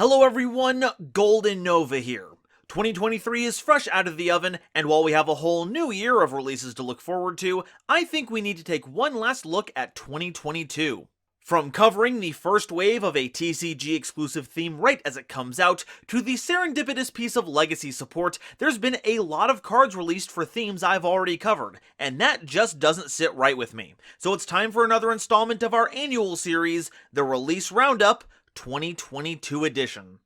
Hello everyone, GoldenNova here. 2023 is fresh out of the oven, and while we have a whole new year of releases to look forward to, I think we need to take one last look at 2022. From covering the first wave of a TCG exclusive theme right as it comes out, to the serendipitous piece of legacy support, there's been a lot of cards released for themes I've already covered, and that just doesn't sit right with me. So it's time for another installment of our annual series, the Release Roundup 2022 edition.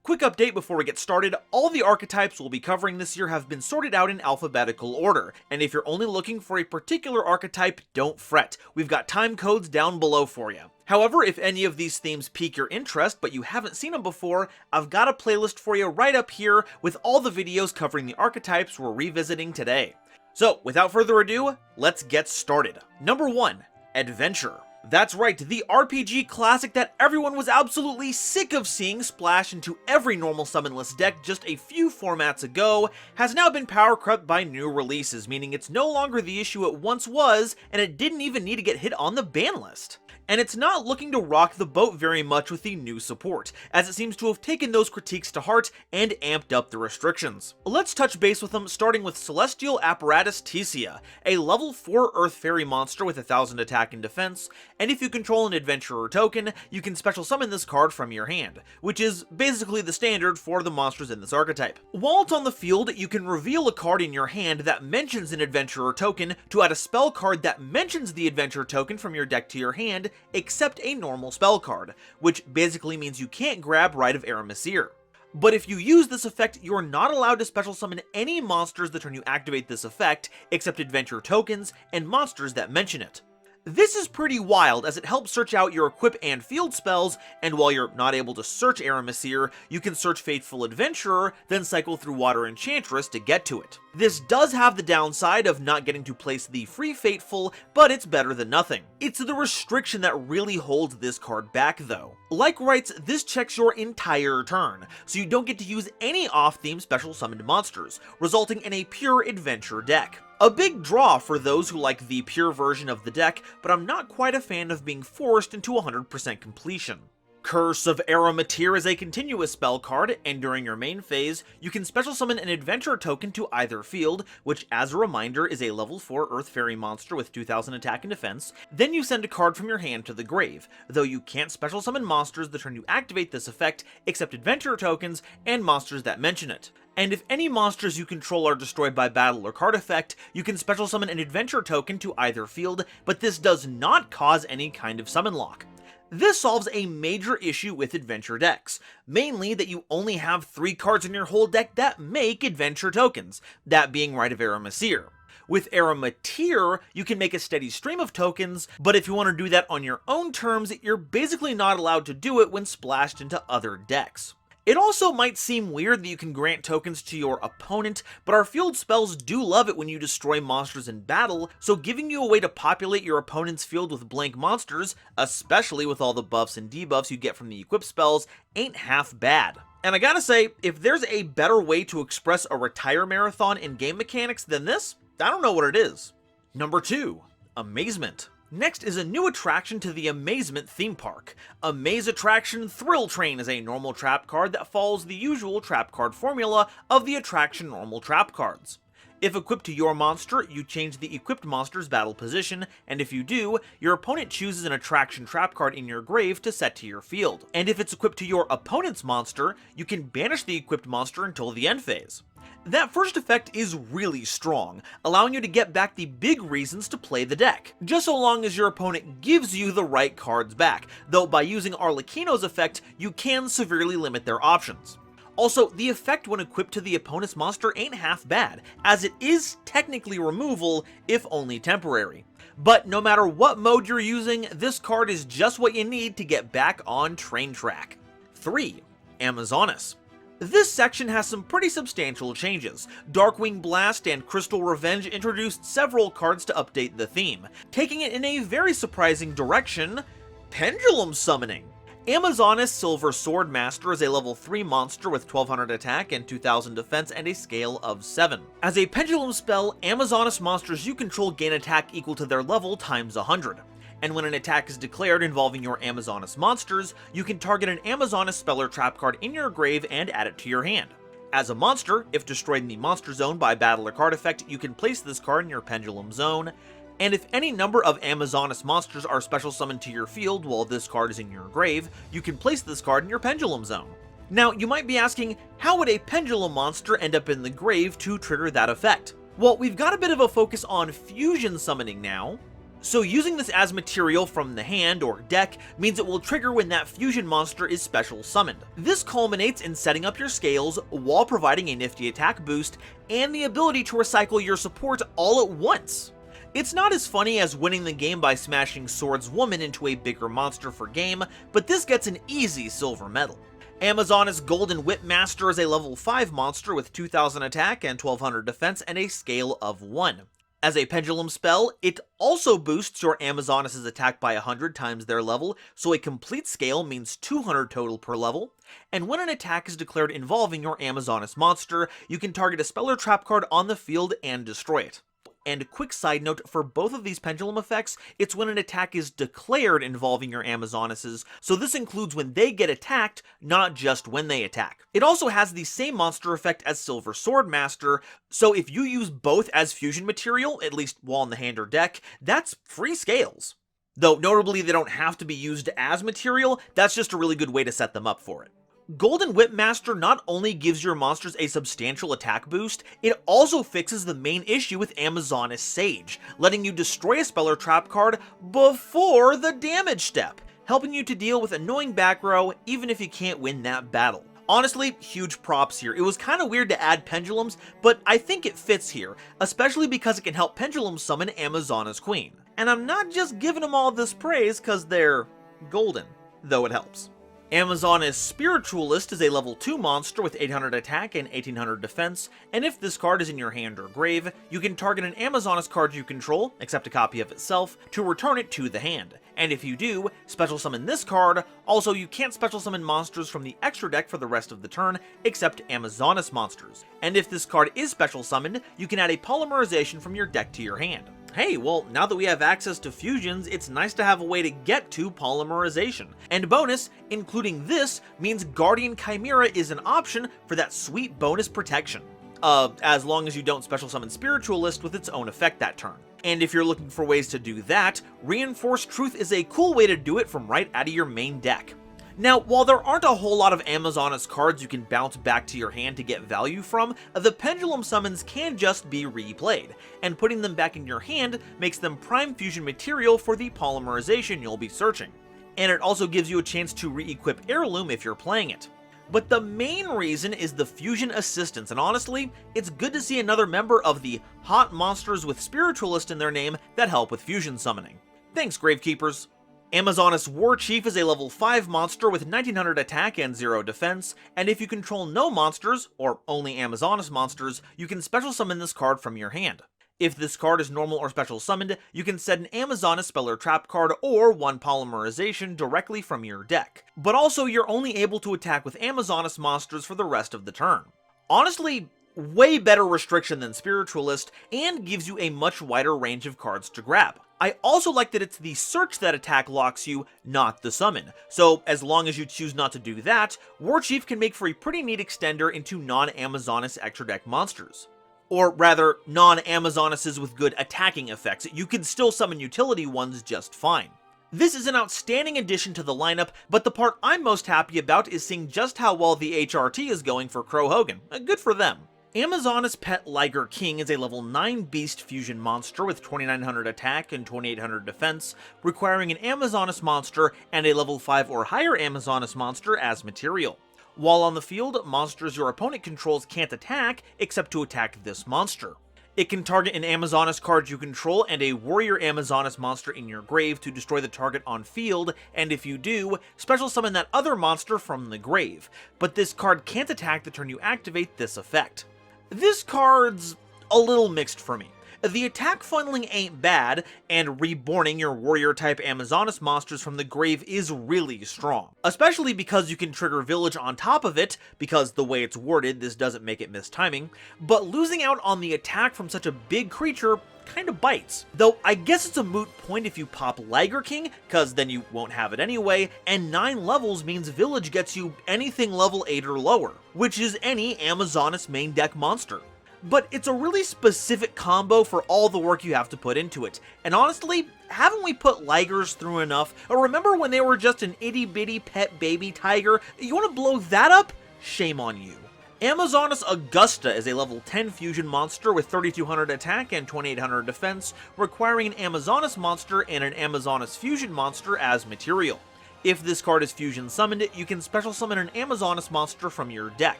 Quick update before we get started, all the archetypes we'll be covering this year have been sorted out in alphabetical order, and if you're only looking for a particular archetype, don't fret, we've got time codes down below for you. However, if any of these themes pique your interest but you haven't seen them before, I've got a playlist for you right up here with all the videos covering the archetypes we're revisiting today. So, without further ado, let's get started. Number 1. Adventure. That's right, the RPG classic that everyone was absolutely sick of seeing splash into every normal summonless deck just a few formats ago, has now been power crept by new releases, meaning it's no longer the issue it once was, and it didn't even need to get hit on the ban list. And it's not looking to rock the boat very much with the new support, as it seems to have taken those critiques to heart and amped up the restrictions. Let's touch base with them, starting with Celestial Apparatus Tecia, a level 4 Earth Fairy monster with 1000 attack and defense, and if you control an adventurer token, you can special summon this card from your hand, which is basically the standard for the monsters in this archetype. While it's on the field, you can reveal a card in your hand that mentions an adventurer token to add a spell card that mentions the adventurer token from your deck to your hand, except a normal spell card, which basically means you can't grab Rite of Aramesir. But if you use this effect, you're not allowed to special summon any monsters the turn you activate this effect, except adventure tokens and monsters that mention it. This is pretty wild, as it helps search out your equip and field spells, and while you're not able to search Aramesir, you can search Faithful Adventurer, then cycle through Water Enchantress to get to it. This does have the downside of not getting to place the free Faithful, but it's better than nothing. It's the restriction that really holds this card back though. Like Rights, this checks your entire turn, so you don't get to use any off-theme special summoned monsters, resulting in a pure adventure deck. A big draw for those who like the pure version of the deck, but I'm not quite a fan of being forced into 100% completion. Curse of Aramesir is a continuous spell card, and during your main phase, you can special summon an adventure token to either field, which as a reminder is a level 4 Earth Fairy monster with 2000 attack and defense, then you send a card from your hand to the grave, though you can't special summon monsters the turn you activate this effect, except adventure tokens and monsters that mention it. And if any monsters you control are destroyed by battle or card effect, you can special summon an adventure token to either field, but this does not cause any kind of summon lock. This solves a major issue with adventure decks, mainly that you only have 3 cards in your whole deck that make adventure tokens, that being Rite of Aramesir. With Aramesir, you can make a steady stream of tokens, but if you want to do that on your own terms, you're basically not allowed to do it when splashed into other decks. It also might seem weird that you can grant tokens to your opponent, but our field spells do love it when you destroy monsters in battle, so giving you a way to populate your opponent's field with blank monsters, especially with all the buffs and debuffs you get from the equip spells, ain't half bad. And I gotta say, if there's a better way to express a retire marathon in game mechanics than this, I don't know what it is. Number 2. Amazement. Next is a new attraction to the Amazement theme park. Amaze Attraction Thrill Train is a normal trap card that follows the usual trap card formula of the attraction normal trap cards. If equipped to your monster, you change the equipped monster's battle position, and if you do, your opponent chooses an attraction trap card in your grave to set to your field. And if it's equipped to your opponent's monster, you can banish the equipped monster until the end phase. That first effect is really strong, allowing you to get back the big reasons to play the deck, just so long as your opponent gives you the right cards back, though by using Arlecchino's effect, you can severely limit their options. Also, the effect when equipped to the opponent's monster ain't half bad, as it is technically removal, if only temporary. But no matter what mode you're using, this card is just what you need to get back on train track. 3. Amazonas. This section has some pretty substantial changes. Darkwing Blast and Crystal Revenge introduced several cards to update the theme, taking it in a very surprising direction: pendulum summoning. Amazoness Silver Swordmaster is a level 3 monster with 1200 attack and 2000 defense and a scale of 7. As a pendulum spell, Amazoness monsters you control gain attack equal to their level times 100. And when an attack is declared involving your Amazoness monsters, you can target an Amazoness spell or trap card in your grave and add it to your hand. As a monster, if destroyed in the monster zone by battle or card effect, you can place this card in your pendulum zone. And if any number of Amazoness monsters are special summoned to your field while this card is in your grave, you can place this card in your pendulum zone. Now, you might be asking, how would a pendulum monster end up in the grave to trigger that effect? Well, we've got a bit of a focus on fusion summoning now, so using this as material from the hand or deck means it will trigger when that fusion monster is special summoned. This culminates in setting up your scales while providing a nifty attack boost and the ability to recycle your support all at once. It's not as funny as winning the game by smashing Swordswoman into a bigger monster for game, but this gets an easy silver medal. Amazoness Golden Whipmaster is a level 5 monster with 2000 attack and 1200 defense and a scale of 1. As a pendulum spell, it also boosts your Amazoness's attack by 100 times their level, so a complete scale means 200 total per level. And when an attack is declared involving your Amazoness monster, you can target a spell or trap card on the field and destroy it. And quick side note, for both of these pendulum effects, it's when an attack is declared involving your Amazonesses, so this includes when they get attacked, not just when they attack. It also has the same monster effect as Silver Swordmaster, so if you use both as fusion material, at least while in the hand or deck, that's free scales. Though notably they don't have to be used as material, that's just a really good way to set them up for it. Golden Whipmaster not only gives your monsters a substantial attack boost, it also fixes the main issue with Amazoness Sage, letting you destroy a spell or trap card before the damage step, helping you to deal with annoying back row even if you can't win that battle. Honestly, huge props here. It was kinda weird to add pendulums, but I think it fits here, especially because it can help pendulum summon Amazoness Queen. And I'm not just giving them all this praise cause they're golden, though it helps. Amazoness Spiritualist is a level 2 monster with 800 attack and 1800 defense, and if this card is in your hand or grave, you can target an Amazoness card you control, except a copy of itself, to return it to the hand. And if you do, special summon this card. Also, you can't special summon monsters from the extra deck for the rest of the turn, except Amazoness monsters. And if this card is special summoned, you can add a polymerization from your deck to your hand. Hey, well, now that we have access to fusions, it's nice to have a way to get to polymerization. And bonus, including this means Guardian Chimera is an option for that sweet bonus protection. As long as you don't special summon Spiritualist with its own effect that turn. And if you're looking for ways to do that, Reinforced Truth is a cool way to do it from right out of your main deck. Now, while there aren't a whole lot of Amazoness cards you can bounce back to your hand to get value from, the pendulum summons can just be replayed, and putting them back in your hand makes them prime fusion material for the polymerization you'll be searching. And it also gives you a chance to re-equip Heirloom if you're playing it. But the main reason is the fusion assistance, and honestly, it's good to see another member of the hot monsters with Spiritualist in their name that help with fusion summoning. Thanks, Gravekeepers. Amazoness Warchief is a level 5 monster with 1900 attack and 0 defense, and if you control no monsters, or only Amazoness monsters, you can special summon this card from your hand. If this card is normal or special summoned, you can set an Amazoness spell or trap card or one polymerization directly from your deck. But also, you're only able to attack with Amazoness monsters for the rest of the turn. Honestly, way better restriction than Spiritualist, and gives you a much wider range of cards to grab. I also like that it's the search that attack locks you, not the summon. So as long as you choose not to do that, Warchief can make for a pretty neat extender into non-Amazoness extra deck monsters. Or rather, non-Amazonesses with good attacking effects. You can still summon utility ones just fine. This is an outstanding addition to the lineup, but the part I'm most happy about is seeing just how well the HRT is going for Crow Hogan. Good for them. Amazoness Pet Liger King is a level 9 beast fusion monster with 2900 attack and 2800 defense, requiring an Amazoness monster and a level 5 or higher Amazoness monster as material. While on the field, monsters your opponent controls can't attack except to attack this monster. It can target an Amazoness card you control and a warrior Amazoness monster in your grave to destroy the target on field, and if you do, special summon that other monster from the grave. But this card can't attack the turn you activate this effect. This card's a little mixed for me. The attack funneling ain't bad, and reborning your warrior-type Amazonas monsters from the grave is really strong. Especially because you can trigger Village on top of it, because the way it's worded, this doesn't make it miss timing, but losing out on the attack from such a big creature kinda bites. Though I guess it's a moot point if you pop Liger King, cause then you won't have it anyway, and 9 levels means Village gets you anything level 8 or lower, which is any Amazonas main deck monster. But it's a really specific combo for all the work you have to put into it, and honestly, haven't we put Ligers through enough? Remember when they were just an itty bitty pet baby tiger? You wanna blow that up? Shame on you. Amazonas Augusta is a level 10 fusion monster with 3200 attack and 2800 defense, requiring an Amazonas monster and an Amazonas fusion monster as material. If this card is fusion summoned, you can special summon an Amazonas monster from your deck.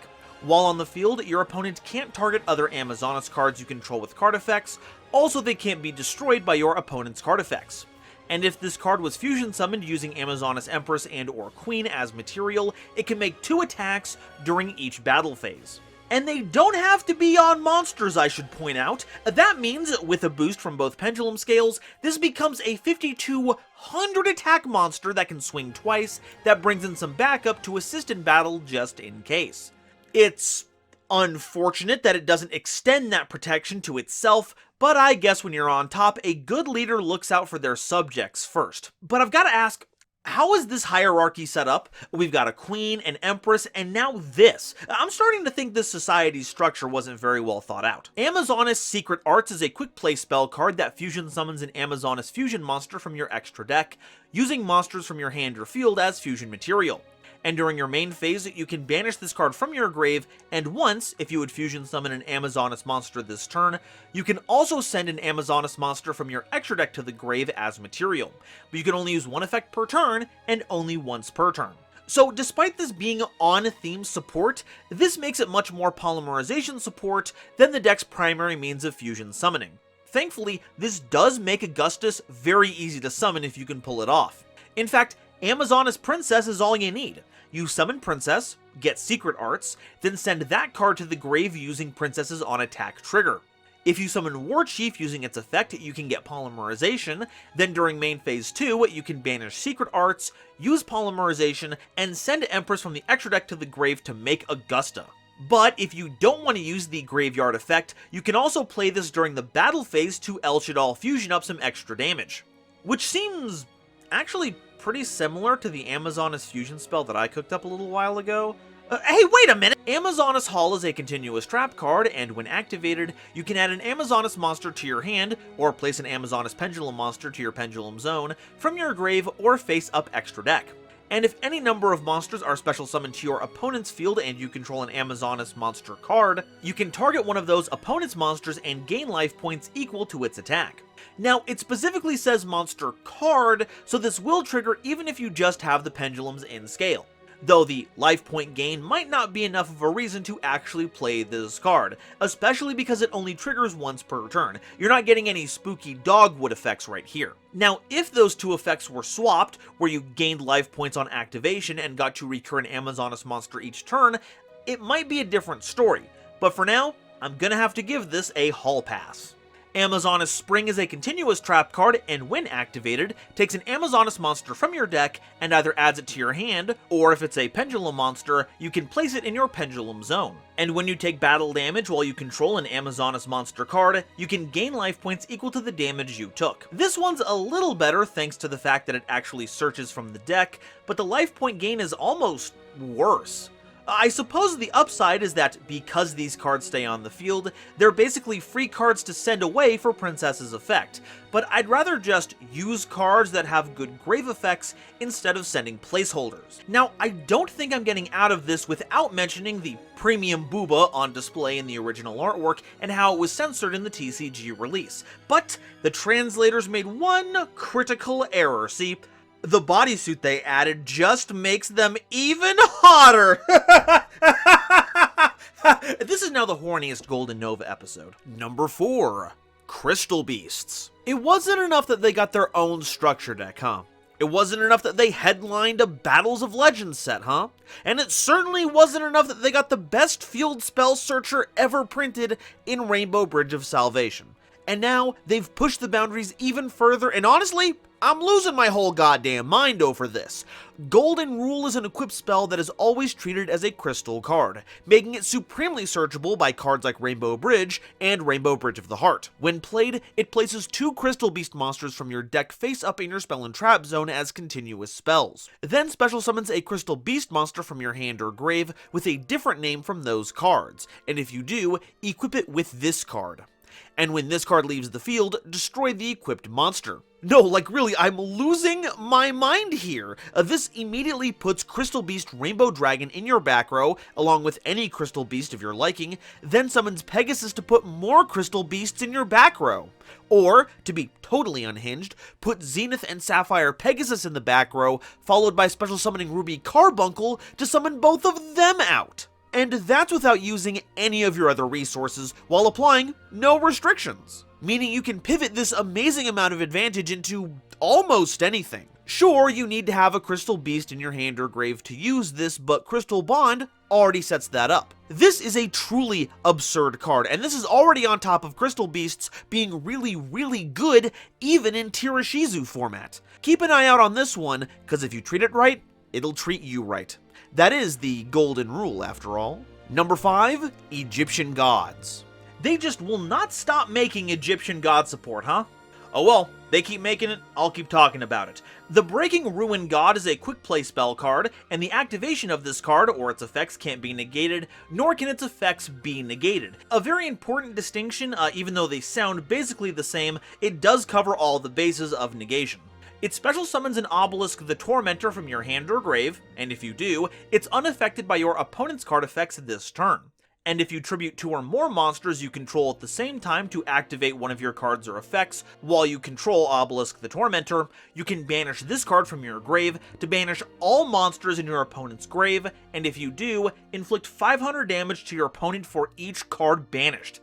While on the field, your opponent can't target other Amazonas cards you control with card effects, also they can't be destroyed by your opponent's card effects. And if this card was fusion summoned using Amazonas Empress and or Queen as material, it can make 2 attacks during each battle phase. And they don't have to be on monsters, I should point out. That means, with a boost from both pendulum scales, this becomes a 5200 attack monster that can swing twice, that brings in some backup to assist in battle just in case. It's unfortunate that it doesn't extend that protection to itself, but I guess when you're on top, a good leader looks out for their subjects first. But I've got to ask, how is this hierarchy set up? We've got a queen, an empress, and now this. I'm starting to think this society's structure wasn't very well thought out. Amazonas Secret Arts is a quick play spell card that fusion summons an Amazonas fusion monster from your extra deck, using monsters from your hand or field as fusion material. And during your main phase, you can banish this card from your grave, and once, if you would fusion summon an Amazonas monster this turn, you can also send an Amazonas monster from your extra deck to the grave as material. But you can only use 1 effect per turn, and only once per turn. So despite this being on-theme support, this makes it much more polymerization support than the deck's primary means of fusion summoning. Thankfully, this does make Augustus very easy to summon if you can pull it off. In fact, Amazonas Princess is all you need. You summon Princess, get Secret Arts, then send that card to the grave using Princess's on-attack trigger. If you summon War Chief using its effect, you can get Polymerization, then during main phase 2, you can banish Secret Arts, use Polymerization, and send Empress from the extra deck to the grave to make Augusta. But if you don't want to use the Graveyard effect, you can also play this during the battle phase to El Shaddoll fusion up some extra damage. Which seems actually pretty similar to the Amazonas fusion spell that I cooked up a little while ago. Hey, wait a minute! Amazonas Hall is a continuous trap card, and when activated, you can add an Amazonas monster to your hand, or place an Amazonas Pendulum monster to your Pendulum Zone, from your grave or face-up extra deck. And if any number of monsters are special summoned to your opponent's field and you control an Amazonas monster card, you can target one of those opponent's monsters and gain life points equal to its attack. Now, it specifically says monster card, so this will trigger even if you just have the pendulums in scale. Though the life point gain might not be enough of a reason to actually play this card, especially because it only triggers once per turn. You're not getting any spooky dogwood effects right here. Now, if those 2 effects were swapped, where you gained life points on activation and got to recur an Amazonas monster each turn, it might be a different story. But for now, I'm gonna have to give this a hall pass. Amazonas Spring is a continuous trap card, and when activated, takes an Amazonas monster from your deck and either adds it to your hand, or if it's a Pendulum monster, you can place it in your Pendulum Zone. And when you take battle damage while you control an Amazonas monster card, you can gain life points equal to the damage you took. This one's a little better thanks to the fact that it actually searches from the deck, but the life point gain is almost worse. I suppose the upside is that because these cards stay on the field, they're basically free cards to send away for Princess's effect, but I'd rather just use cards that have good grave effects instead of sending placeholders. Now, I don't think I'm getting out of this without mentioning the premium booba on display in the original artwork and how it was censored in the TCG release, but the translators made one critical error. See, the bodysuit they added just makes them even hotter! This is now the horniest GoldenNova episode. Number 4. Crystal Beasts. It wasn't enough that they got their own structure deck, huh? It wasn't enough that they headlined a Battles of Legends set, huh? And it certainly wasn't enough that they got the best field spell searcher ever printed in Rainbow Bridge of Salvation. And now, they've pushed the boundaries even further, and honestly, I'm losing my whole goddamn mind over this. Golden Rule is an equipped spell that is always treated as a crystal card, making it supremely searchable by cards like Rainbow Bridge and Rainbow Bridge of the Heart. When played, it places 2 Crystal Beast monsters from your deck face up in your spell and trap zone as continuous spells. Then special summons a Crystal Beast monster from your hand or grave with a different name from those cards, and if you do, equip it with this card. And when this card leaves the field, destroy the equipped monster. No, like really, I'm losing my mind here. This immediately puts Crystal Beast Rainbow Dragon in your back row, along with any Crystal Beast of your liking, then summons Pegasus to put more Crystal Beasts in your back row. Or, to be totally unhinged, put Zenith and Sapphire Pegasus in the back row, followed by special summoning Ruby Carbuncle to summon both of them out. And that's without using any of your other resources, while applying no restrictions. Meaning you can pivot this amazing amount of advantage into almost anything. Sure, you need to have a Crystal Beast in your hand or grave to use this, but Crystal Bond already sets that up. This is a truly absurd card, and this is already on top of Crystal Beasts being really good, even in Tirishizu format. Keep an eye out on this one, because if you treat it right, it'll treat you right. That is the golden rule, after all. Number 5, Egyptian Gods. They just will not stop making Egyptian God support, huh? Oh well, they keep making it, I'll keep talking about it. The Breaking Ruin God is a quick play spell card, and the activation of this card or its effects can't be negated, nor can its effects be negated. A very important distinction, even though they sound basically the same, it does cover all the bases of negation. It special summons an Obelisk the Tormentor from your hand or grave, and if you do, it's unaffected by your opponent's card effects this turn. And if you tribute 2 or more monsters you control at the same time to activate one of your cards or effects while you control Obelisk the Tormentor, you can banish this card from your grave to banish all monsters in your opponent's grave, and if you do, inflict 500 damage to your opponent for each card banished.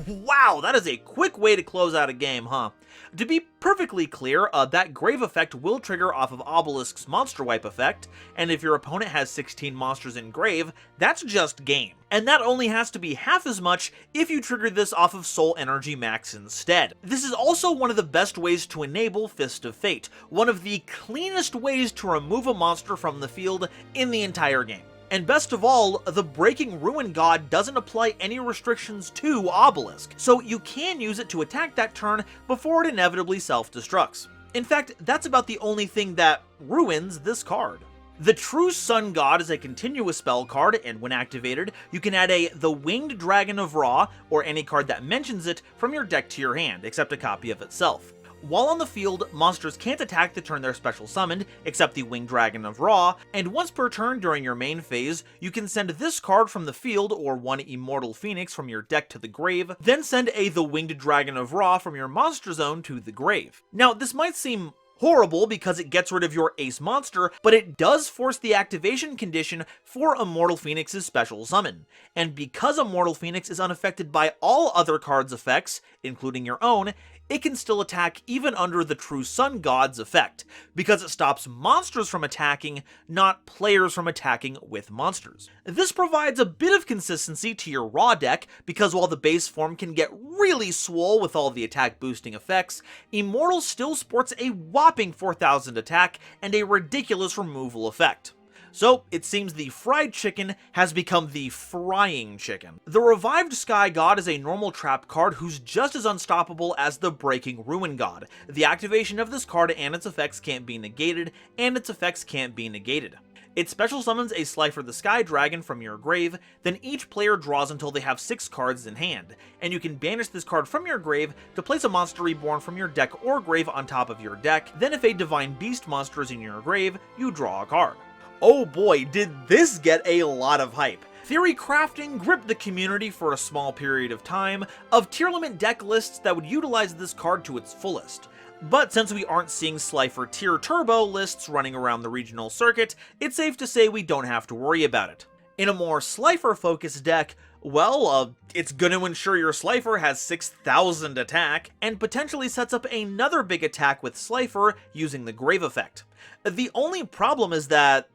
Wow, that is a quick way to close out a game, huh? To be perfectly clear, that grave effect will trigger off of Obelisk's Monster Wipe effect, and if your opponent has 16 monsters in grave, that's just game. And that only has to be half as much if you trigger this off of Soul Energy Max instead. This is also one of the best ways to enable Fist of Fate, one of the cleanest ways to remove a monster from the field in the entire game. And best of all, the Breaking Ruin God doesn't apply any restrictions to Obelisk, so you can use it to attack that turn before it inevitably self-destructs. In fact, that's about the only thing that ruins this card. The True Sun God is a continuous spell card, and when activated, you can add the Winged Dragon of Ra, or any card that mentions it, from your deck to your hand, except a copy of itself. While on the field, monsters can't attack the turn they're special summoned, except the Winged Dragon of Ra, and once per turn during your main phase, you can send this card from the field or one Immortal Phoenix from your deck to the grave, then send the Winged Dragon of Ra from your monster zone to the grave. Now, this might seem horrible because it gets rid of your ace monster, but it does force the activation condition for Immortal Phoenix's special summon. And because Immortal Phoenix is unaffected by all other cards' effects, including your own, it can still attack even under the True Sun God's effect, because it stops monsters from attacking, not players from attacking with monsters. This provides a bit of consistency to your raw deck, because while the base form can get really swole with all the attack boosting effects, Immortal still sports a whopping 4,000 attack and a ridiculous removal effect. So, it seems the fried chicken has become the frying chicken. The Revived Sky God is a normal trap card who's just as unstoppable as the Breaking Ruin God. The activation of this card and its effects can't be negated, and its effects can't be negated. It special summons a Slifer the Sky Dragon from your grave, then each player draws until they have 6 cards in hand, and you can banish this card from your grave to place a monster reborn from your deck or grave on top of your deck, then if a Divine Beast monster is in your grave, you draw a card. Oh boy, did this get a lot of hype. Theory crafting gripped the community for a small period of time of tier limit deck lists that would utilize this card to its fullest. But since we aren't seeing Slifer tier turbo lists running around the regional circuit, it's safe to say we don't have to worry about it. In a more Slifer focused deck, well, it's gonna ensure your Slifer has 6,000 attack, and potentially sets up another big attack with Slifer using the Grave effect. The only problem is that,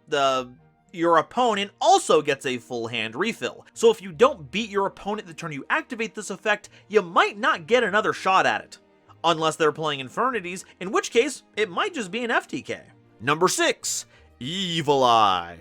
Your opponent also gets a full hand refill, so if you don't beat your opponent the turn you activate this effect, you might not get another shot at it. Unless they're playing Infernities, in which case, it might just be an FTK. Number 6. Evil Eye.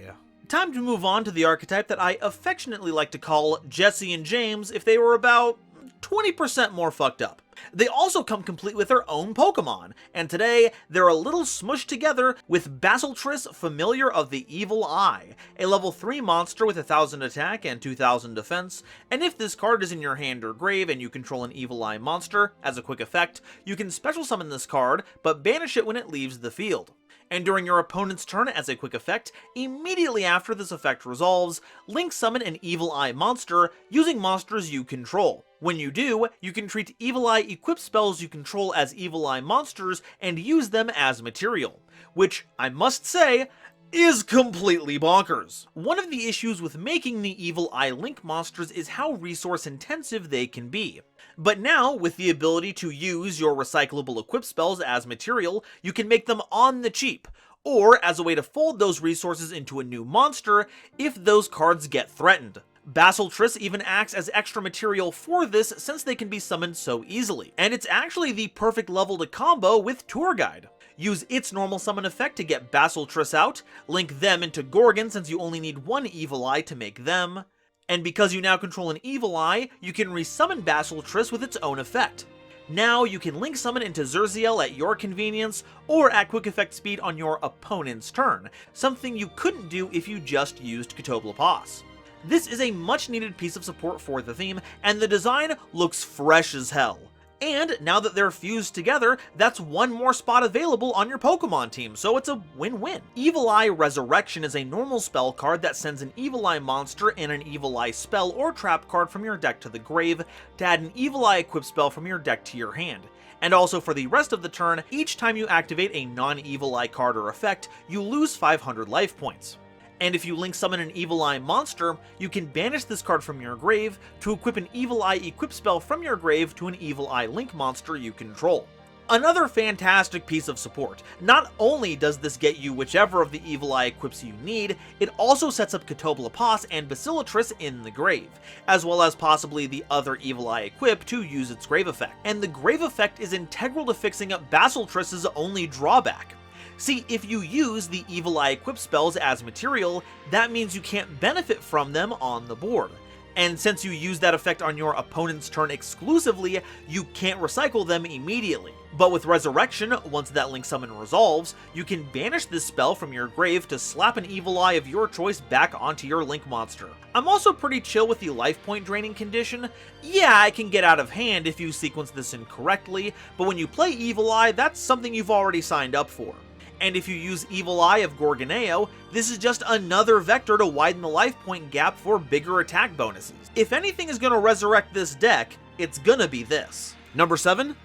Time to move on to the archetype that I affectionately like to call Jesse and James if they were about 20% more fucked up. They also come complete with their own Pokemon, and today they're a little smushed together with Basiltris, Familiar of the Evil Eye, a level 3 monster with 1000 attack and 2000 defense, and if this card is in your hand or grave and you control an Evil Eye monster, as a quick effect, you can special summon this card, but banish it when it leaves the field. And during your opponent's turn, as a quick effect, immediately after this effect resolves, link summon an Evil Eye monster using monsters you control. When you do, you can treat Evil Eye equipped spells you control as Evil Eye monsters and use them as material, which, I must say, is completely bonkers. One of the issues with making the Evil Eye Link monsters is how resource intensive they can be. But now, with the ability to use your recyclable equip spells as material, you can make them on the cheap, or as a way to fold those resources into a new monster if those cards get threatened. Basiltris even acts as extra material for this since they can be summoned so easily, and it's actually the perfect level to combo with Tour Guide. Use its normal summon effect to get Basiltris out, link them into Gorgon since you only need one Evil Eye to make them, and because you now control an Evil Eye, you can resummon Basiltris with its own effect. Now you can link summon into Zerziel at your convenience, or at quick effect speed on your opponent's turn, something you couldn't do if you just used Ketoblapas. This is a much needed piece of support for the theme, and the design looks fresh as hell. And now that they're fused together, that's one more spot available on your Pokemon team, so it's a win-win. Evil Eye Resurrection is a normal spell card that sends an Evil Eye monster and an Evil Eye spell or trap card from your deck to the grave to add an Evil Eye equip spell from your deck to your hand. And also for the rest of the turn, each time you activate a non-Evil Eye card or effect, you lose 500 life points. And if you link summon an Evil Eye monster, you can banish this card from your grave to equip an Evil Eye equip spell from your grave to an Evil Eye Link monster you control. Another fantastic piece of support. Not only does this get you whichever of the Evil Eye equips you need, it also sets up Ketoblapas and Basiltris in the grave, as well as possibly the other Evil Eye equip to use its grave effect. And the grave effect is integral to fixing up Basiltris' only drawback. See, if you use the Evil Eye equip spells as material, that means you can't benefit from them on the board. And since you use that effect on your opponent's turn exclusively, you can't recycle them immediately. But with Resurrection, once that link summon resolves, you can banish this spell from your grave to slap an Evil Eye of your choice back onto your link monster. I'm also pretty chill with the life point draining condition. Yeah, it can get out of hand if you sequence this incorrectly, but when you play Evil Eye, that's something you've already signed up for. And if you use Evil Eye of Gorgoneo, this is just another vector to widen the life point gap for bigger attack bonuses. If anything is going to resurrect this deck, it's gonna be this. Number 7,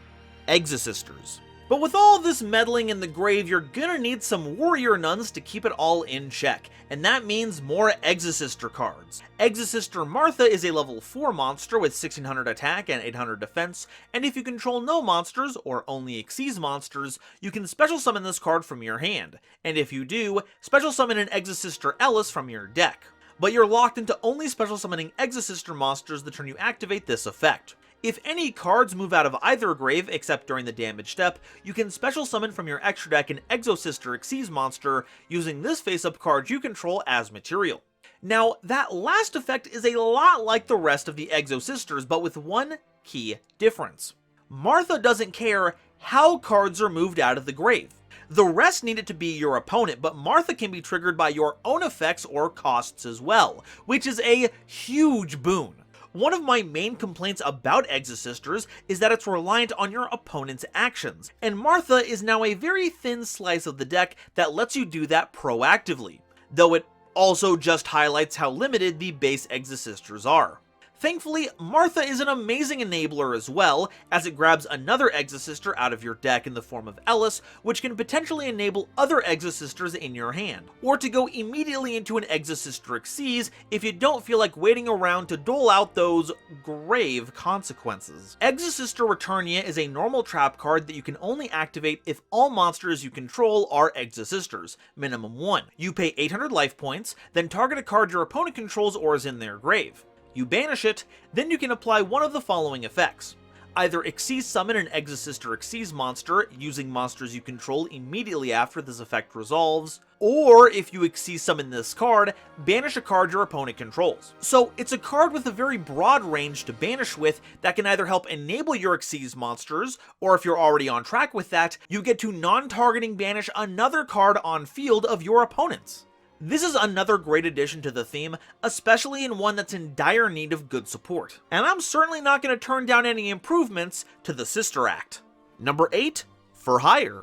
Exosisters. But with all this meddling in the grave, you're gonna need some warrior nuns to keep it all in check, and that means more Exosister cards. Exosister Martha is a level 4 monster with 1600 attack and 800 defense, and if you control no monsters, or only Xyz monsters, you can special summon this card from your hand, and if you do, special summon an Exosister Ellis from your deck. But you're locked into only special summoning Exosister monsters the turn you activate this effect. If any cards move out of either grave except during the damage step, you can special summon from your extra deck an Exosister Xyz monster using this face-up card you control as material. Now, that last effect is a lot like the rest of the Exosisters, but with one key difference. Martha doesn't care how cards are moved out of the grave. The rest need it to be your opponent, but Martha can be triggered by your own effects or costs as well, which is a huge boon. One of my main complaints about Exosisters is that it's reliant on your opponent's actions, and Martha is now a very thin slice of the deck that lets you do that proactively, though it also just highlights how limited the base Exosisters are. Thankfully, Martha is an amazing enabler as well, as it grabs another Exosister out of your deck in the form of Ellis, which can potentially enable other Exosisters in your hand, or to go immediately into an Exosister Xyz if you don't feel like waiting around to dole out those grave consequences. Exosister Returnia is a normal trap card that you can only activate if all monsters you control are Exosisters, minimum 1. You pay 800 life points, then target a card your opponent controls or is in their grave. You banish it, then you can apply one of the following effects. Either Xyz summon an Exosister Xyz monster using monsters you control immediately after this effect resolves, or if you Xyz summon this card, banish a card your opponent controls. So it's a card with a very broad range to banish with that can either help enable your Xyz monsters, or if you're already on track with that, you get to non-targeting banish another card on field of your opponent's. This is another great addition to the theme, especially in one that's in dire need of good support. And I'm certainly not going to turn down any improvements to the Sister Act. Number 8, For Hire.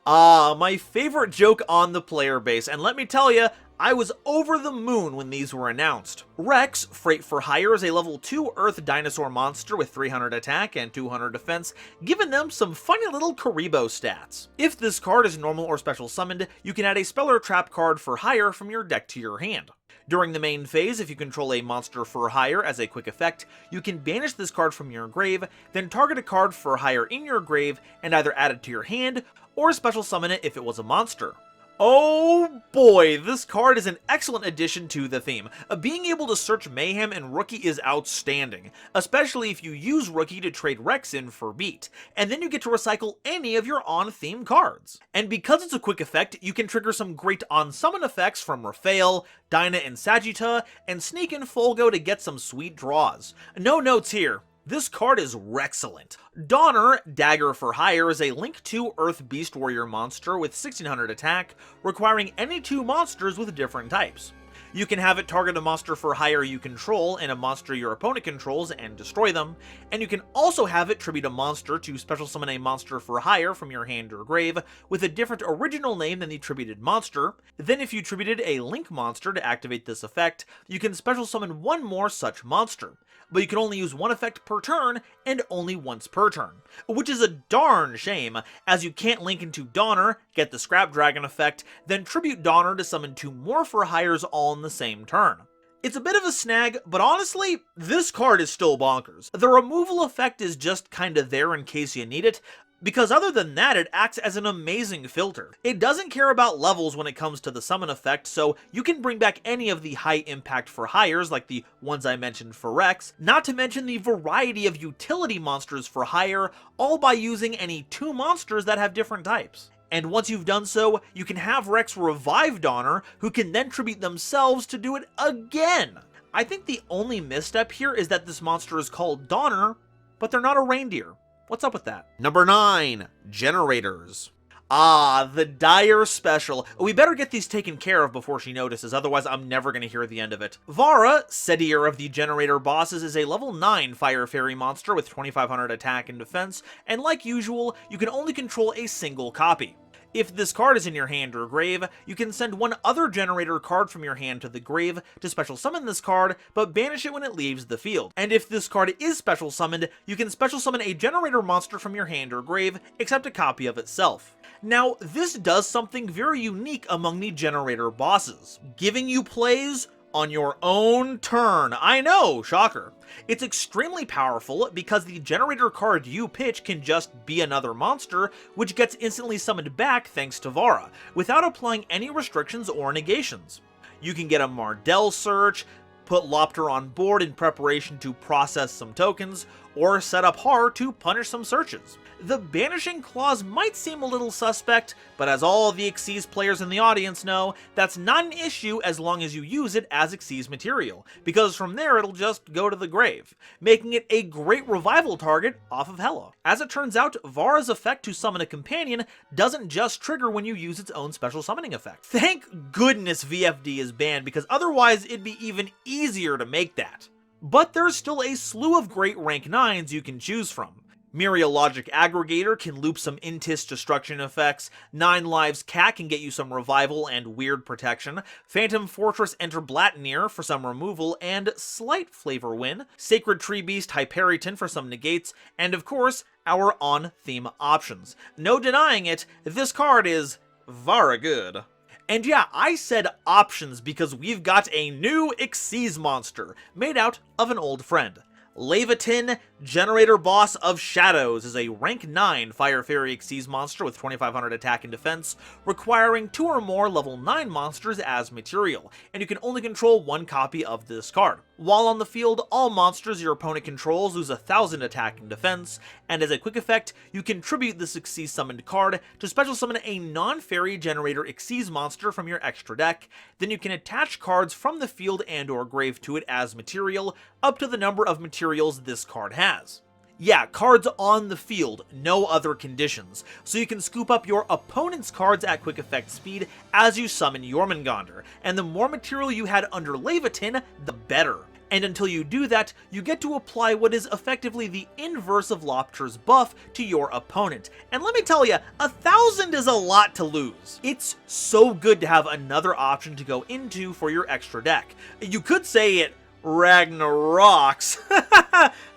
My favorite joke on the player base, and let me tell you, I was over the moon when these were announced. Rex, Freight for Hire, is a level 2 Earth dinosaur monster with 300 attack and 200 defense, giving them some funny little Kuriboh stats. If this card is normal or special summoned, you can add a spell or trap card for hire from your deck to your hand. During the main phase, if you control a monster for hire as a quick effect, you can banish this card from your grave, then target a card for hire in your grave and either add it to your hand, or special summon it if it was a monster. Oh boy, this card is an excellent addition to the theme. Being able to search Mayhem and Rookie is outstanding, especially if you use Rookie to trade Rex in for Beat, and then you get to recycle any of your on-theme cards. And because it's a quick effect, you can trigger some great on-summon effects from Raphael, Dinah and Sagitta, and Sneak and Folgo to get some sweet draws. No notes here. This card is Rexcellent. Donner, Dagger for Hire, is a Link 2 Earth Beast Warrior monster with 1600 attack, requiring any 2 monsters with different types. You can have it target a monster for hire you control and a monster your opponent controls and destroy them, and you can also have it tribute a monster to special summon a monster for hire from your hand or grave with a different original name than the tributed monster. Then if you tributed a Link monster to activate this effect, you can special summon one more such monster, but you can only use one effect per turn and only once per turn, which is a darn shame, as you can't link into Donner, get the Scrap Dragon effect, then tribute Donner to summon 2 more for hires all in the same turn. It's a bit of a snag, but honestly, this card is still bonkers. The removal effect is just kinda there in case you need it, because other than that, it acts as an amazing filter. It doesn't care about levels when it comes to the summon effect, so you can bring back any of the high impact for hires, like the ones I mentioned for Rex, not to mention the variety of utility monsters for hire, all by using any 2 monsters that have different types. And once you've done so, you can have Rex revive Donner, who can then tribute themselves to do it again. I think the only misstep here is that this monster is called Donner, but they're not a reindeer. What's up with that? Number 9, Generators. The Dire Special. We better get these taken care of before she notices, otherwise I'm never going to hear the end of it. Vara, Setier of the Generator bosses, is a level 9 Fire Fairy monster with 2500 attack and defense, and like usual, you can only control a single copy. If this card is in your hand or grave, you can send one other Generator card from your hand to the grave to special summon this card, but banish it when it leaves the field. And if this card is special summoned, you can special summon a Generator monster from your hand or grave, except a copy of itself. Now, this does something very unique among the Generator bosses, giving you plays on your own turn. I know, shocker. It's extremely powerful because the Generator card you pitch can just be another monster, which gets instantly summoned back thanks to Vara, without applying any restrictions or negations. You can get a Mardell search, put Lopter on board in preparation to process some tokens, or set up Har to punish some searches. The banishing clause might seem a little suspect, but as all the Xyz players in the audience know, that's not an issue as long as you use it as Xyz material, because from there it'll just go to the grave, making it a great revival target off of Hela. As it turns out, Vara's effect to summon a companion doesn't just trigger when you use its own special summoning effect. Thank goodness VFD is banned, because otherwise it'd be even easier to make that. But there's still a slew of great rank 9s you can choose from. Myriologic Aggregator can loop some Intis destruction effects, 9 Lives Cat can get you some revival and weird protection, Phantom Fortress Enter Blatnir for some removal and slight flavor win, Sacred Tree Beast Hyperiton for some negates, and of course, our on-theme options. No denying it, this card is very good. And yeah, I said options because we've got a new Exosmonster made out of an old friend. Labrynth, Generaider Boss of Shadows, is a rank 9 Fire Fairy Exosmonster with 2500 attack and defense, requiring 2 or more level 9 monsters as material, and you can only control 1 copy of this card. While on the field, all monsters your opponent controls lose 1000 attack and defense, and as a quick effect, you contribute this Exos-summoned card to special summon a non-fairy Generaider Exosmonster from your extra deck. Then you can attach cards from the field and or grave to it as material, up to the number of materials this card has. Yeah, cards on the field, no other conditions, so you can scoop up your opponent's cards at quick effect speed as you summon Jormungandr, and the more material you had under Labrynth, the better. And until you do that, you get to apply what is effectively the inverse of Lopter's buff to your opponent. And let me tell you, 1000 is a lot to lose. It's so good to have another option to go into for your extra deck. You could say it Ragnaroks.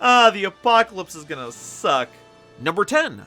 The apocalypse is gonna suck. Number 10,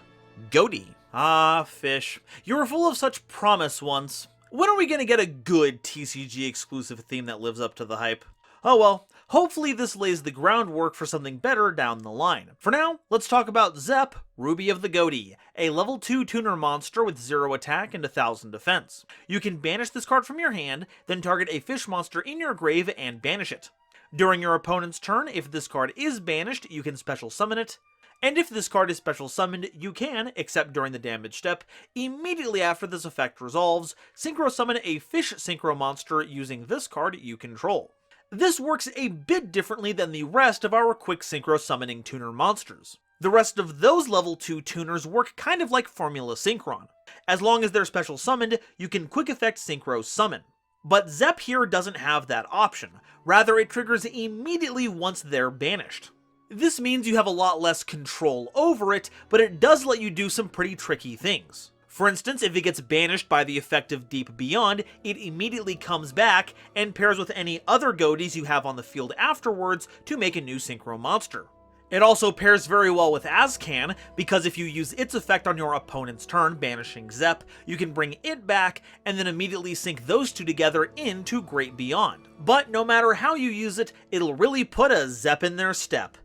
Ghoti. Ah, fish. You were full of such promise once. When are we gonna get a good TCG exclusive theme that lives up to the hype? Oh well, hopefully this lays the groundwork for something better down the line. For now, let's talk about Zep, Ruby of the Ghoti, a level 2 tuner monster with 0 attack and 1000 defense. You can banish this card from your hand, then target a fish monster in your grave and banish it. During your opponent's turn, if this card is banished, you can special summon it. And if this card is special summoned, you can, except during the damage step, immediately after this effect resolves, synchro summon a fish synchro monster using this card you control. This works a bit differently than the rest of our quick synchro summoning tuner monsters. The rest of those level 2 tuners work kind of like Formula Synchron. As long as they're special summoned, you can quick effect synchro summon. But Zep here doesn't have that option, rather it triggers immediately once they're banished. This means you have a lot less control over it, but it does let you do some pretty tricky things. For instance, if it gets banished by the effect of Deep Beyond, it immediately comes back and pairs with any other Ghotis you have on the field afterwards to make a new synchro monster. It also pairs very well with Azcan, because if you use its effect on your opponent's turn, banishing Zep, you can bring it back and then immediately sync those two together into Great Beyond. But no matter how you use it, it'll really put a Zep in their step.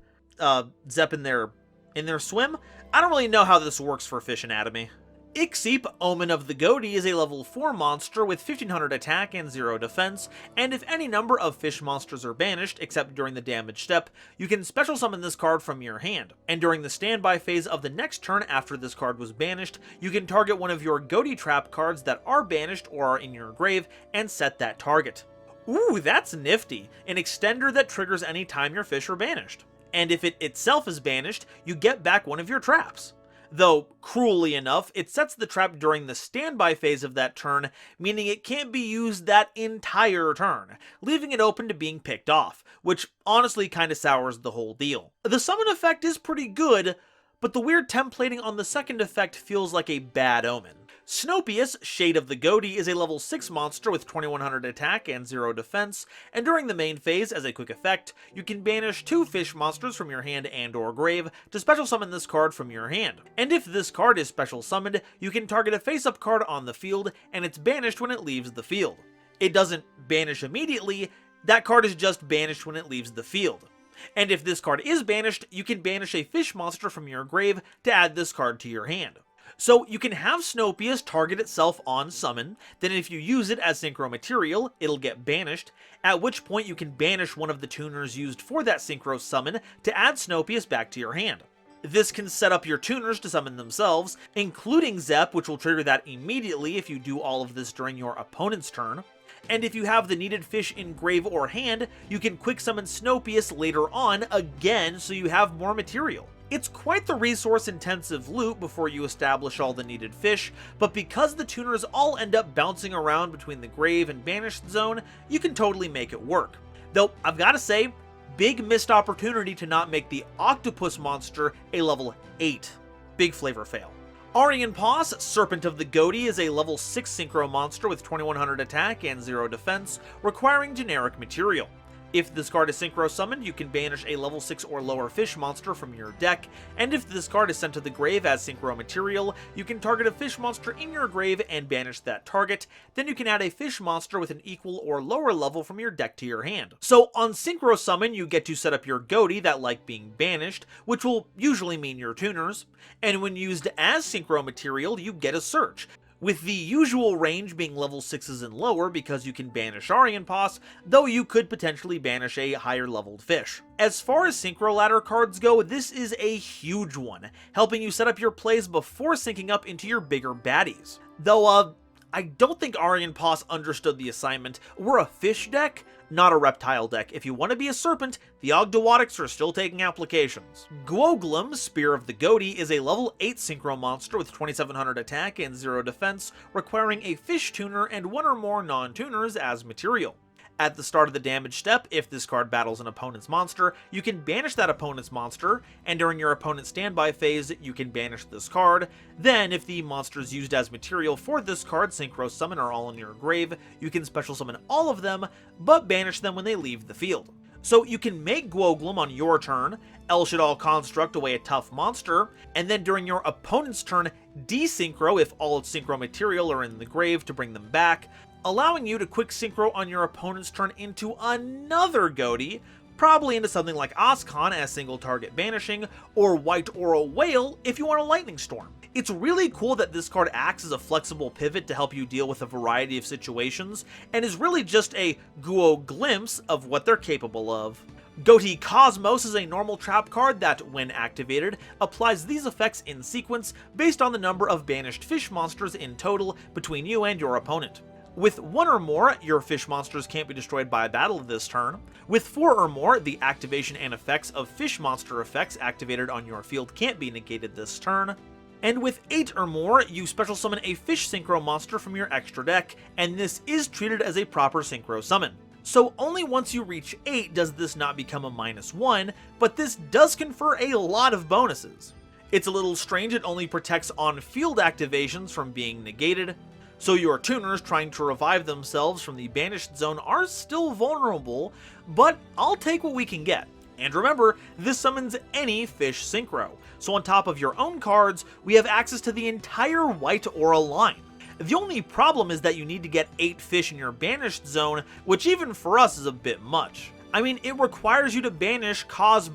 Zep in their swim? I don't really know how this works for fish anatomy. Ixip, Omen of the Ghoti, is a level 4 monster with 1500 attack and 0 defense, and if any number of fish monsters are banished, except during the damage step, you can special summon this card from your hand. And during the standby phase of the next turn after this card was banished, you can target one of your Ghoti trap cards that are banished or are in your grave, and set that target. Ooh, that's nifty! An extender that triggers any time your fish are banished. And if it itself is banished, you get back one of your traps. Though, cruelly enough, it sets the trap during the standby phase of that turn, meaning it can't be used that entire turn, leaving it open to being picked off, which honestly kinda sours the whole deal. The summon effect is pretty good, but the weird templating on the second effect feels like a bad omen. Snopius, Shade of the Ghoti, is a level 6 monster with 2100 attack and 0 defense, and during the main phase, as a quick effect, you can banish 2 fish monsters from your hand and or grave to special summon this card from your hand. And if this card is special summoned, you can target a face-up card on the field, and it's banished when it leaves the field. It doesn't banish immediately, that card is just banished when it leaves the field. And if this card is banished, you can banish a fish monster from your grave to add this card to your hand. So you can have Snopius target itself on summon, then if you use it as synchro material, it'll get banished, at which point you can banish one of the tuners used for that synchro summon to add Snopius back to your hand. This can set up your tuners to summon themselves, including Zep, which will trigger that immediately if you do all of this during your opponent's turn. And if you have the needed fish in grave or hand, you can quick summon Snopius later on again so you have more material. It's quite the resource-intensive loop before you establish all the needed fish, but because the tuners all end up bouncing around between the grave and banished zone, you can totally make it work. Though, I've gotta say, Big missed opportunity to not make the Octopus monster a level 8. Big flavor fail. Aryan Paws, Serpent of the Ghoti, is a level 6 synchro monster with 2100 attack and 0 defense, requiring generic material. If this card is synchro summoned, you can banish a level 6 or lower fish monster from your deck, and if this card is sent to the grave as synchro material, you can target a fish monster in your grave and banish that target. Then you can add a fish monster with an equal or lower level from your deck to your hand. So on synchro summon, you get to set up your Ghoti that like being banished, which will usually mean your tuners, and when used as synchro material, you get a search, with the usual range being level 6s and lower because you can banish Aryan Paws, though you could potentially banish a higher leveled fish. As far as synchro ladder cards go, this is a huge one, helping you set up your plays before syncing up into your bigger baddies. Though, I don't think Aryan Paws understood the assignment. We're a fish deck, not a reptile deck. If you want to be a serpent, the Ogdoadics are still taking applications. Gwoglim, Spear of the Ghoti, is a level 8 synchro monster with 2700 attack and 0 defense, requiring a fish tuner and 1 or more non-tuners as material. At the start of the damage step, if this card battles an opponent's monster, you can banish that opponent's monster, and during your opponent's standby phase, you can banish this card. Then, if the monsters used as material for this card, synchro summon, are all in your grave, you can special summon all of them, but banish them when they leave the field. So you can make Gwoglim on your turn, El Shaddoll construct away a tough monster, and then during your opponent's turn, desynchro if all its synchro material are in the grave to bring them back, allowing you to quick synchro on your opponent's turn into another Ghoti, probably into something like Oscon as single target banishing, or White Aura Whale if you want a Lightning Storm. It's really cool that this card acts as a flexible pivot to help you deal with a variety of situations, and is really just a Guo glimpse of what they're capable of. Ghoti Cosmos is a normal trap card that, when activated, applies these effects in sequence based on the number of banished fish monsters in total between you and your opponent. With 1 or more, your fish monsters can't be destroyed by a battle this turn. With 4 or more, the activation and effects of fish monster effects activated on your field can't be negated this turn. And with 8 or more, you special summon a fish synchro monster from your extra deck, and this is treated as a proper synchro summon. So only once you reach 8 does this not become a -1, but this does confer a lot of bonuses. It's a little strange it only protects on-field activations from being negated, so your tuners trying to revive themselves from the banished zone are still vulnerable, but I'll take what we can get. And remember, this summons any fish synchro, so on top of your own cards, we have access to the entire White Aura line. The only problem is that you need to get 8 fish in your banished zone, which even for us is a bit much. I mean, it requires you to banish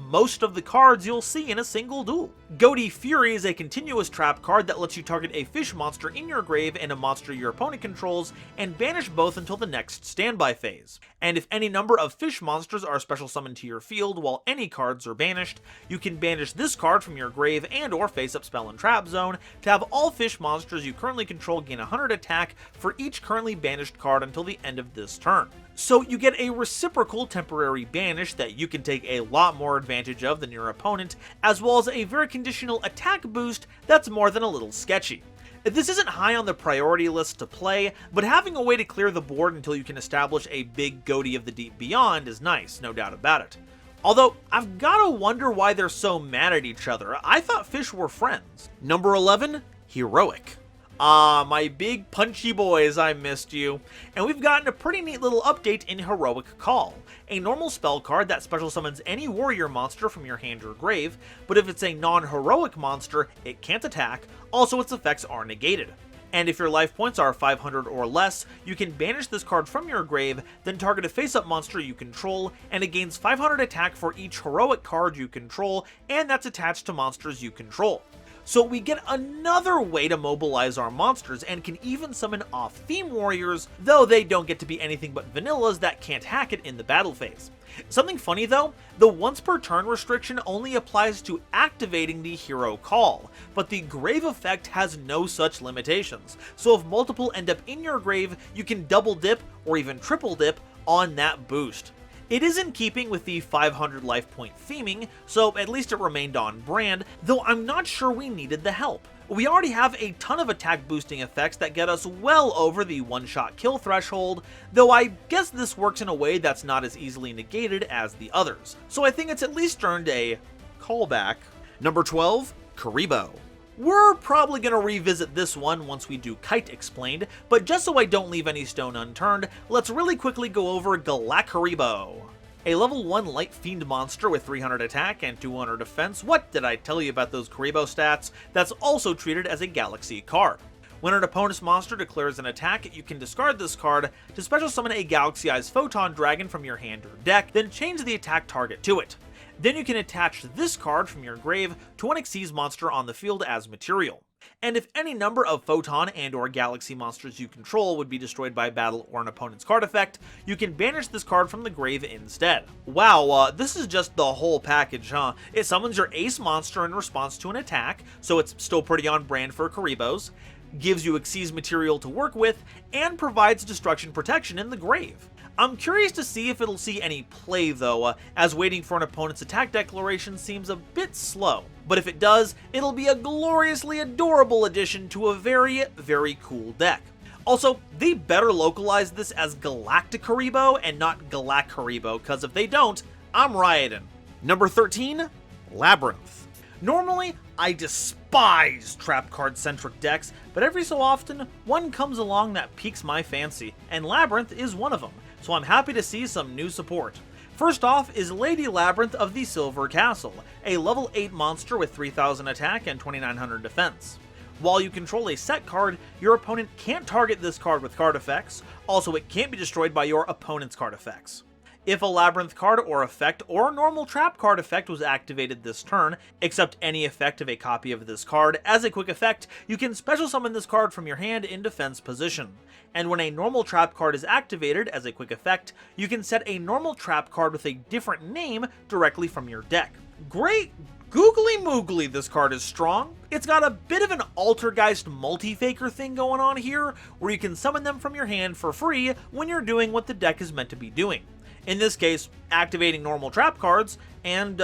most of the cards you'll see in a single duel. Ghoti Fury is a continuous trap card that lets you target a fish monster in your grave and a monster your opponent controls, and banish both until the next standby phase. And if any number of fish monsters are special summoned to your field while any cards are banished, you can banish this card from your grave and or face-up spell and trap zone to have all fish monsters you currently control gain 100 attack for each currently banished card until the end of this turn. So you get a reciprocal temporary banish that you can take a lot more advantage of than your opponent, as well as a very conditional attack boost that's more than a little sketchy. This isn't high on the priority list to play, but having a way to clear the board until you can establish a big Ghoti of the Deep Beyond is nice, no doubt about it. Although, I've gotta wonder why they're so mad at each other. I thought fish were friends. Number 11, Heroic. Ah, my big punchy boys, I missed you. And we've gotten a pretty neat little update in Heroic Call, a normal spell card that special summons any warrior monster from your hand or grave, but if it's a non-heroic monster, it can't attack, also its effects are negated. And if your life points are 500 or less, you can banish this card from your grave, then target a face-up monster you control, and it gains 500 attack for each heroic card you control, and that's attached to monsters you control. So we get another way to mobilize our monsters and can even summon off-theme warriors, though they don't get to be anything but vanillas that can't hack it in the battle phase. Something funny though, the once per turn restriction only applies to activating the hero call, but the grave effect has no such limitations, so if multiple end up in your grave, you can double dip or even triple dip on that boost. It is in keeping with the 500 life point theming, so at least it remained on brand, though I'm not sure we needed the help. We already have a ton of attack boosting effects that get us well over the one-shot kill threshold, though I guess this works in a way that's not as easily negated as the others, so I think it's at least earned a callback. Number 12, Kuriboh. We're probably going to revisit this one once we do Kite Explained, but just so I don't leave any stone unturned, let's really quickly go over Kuriboh. A level 1 light fiend monster with 300 attack and 200 defense. What did I tell you about those Kuriboh stats? That's also treated as a galaxy card. When an opponent's monster declares an attack, you can discard this card to special summon a galaxy-eyes photon dragon from your hand or deck, then change the attack target to it. Then you can attach this card from your grave to an Xyz monster on the field as material. And if any number of Photon and or Galaxy monsters you control would be destroyed by battle or an opponent's card effect, you can banish this card from the grave instead. Wow, this is just the whole package, huh? It summons your ace monster in response to an attack, so it's still pretty on brand for Kuribohs, gives you Xyz material to work with, and provides destruction protection in the grave. I'm curious to see if it'll see any play though, as waiting for an opponent's attack declaration seems a bit slow. But if it does, it'll be a gloriously adorable addition to a very, very cool deck. Also, they better localize this as Galactic Kuriboh and not Galac Kuriboh, cause if they don't, I'm rioting. Number 13, Labrynth. Normally, I despise trap card-centric decks, but every so often, one comes along that piques my fancy, and Labrynth is one of them, so I'm happy to see some new support. First off is Lady Labrynth of the Silver Castle, a level 8 monster with 3000 attack and 2900 defense. While you control a set card, your opponent can't target this card with card effects, also it can't be destroyed by your opponent's card effects. If a Labrynth card or effect or normal trap card effect was activated this turn, except any effect of a copy of this card, as a quick effect, you can special summon this card from your hand in defense position. And when a normal trap card is activated as a quick effect, you can set a normal trap card with a different name directly from your deck. Great googly moogly, this card is strong. It's got a bit of an Altergeist multi-faker thing going on here, where you can summon them from your hand for free when you're doing what the deck is meant to be doing. In this case, activating normal trap cards and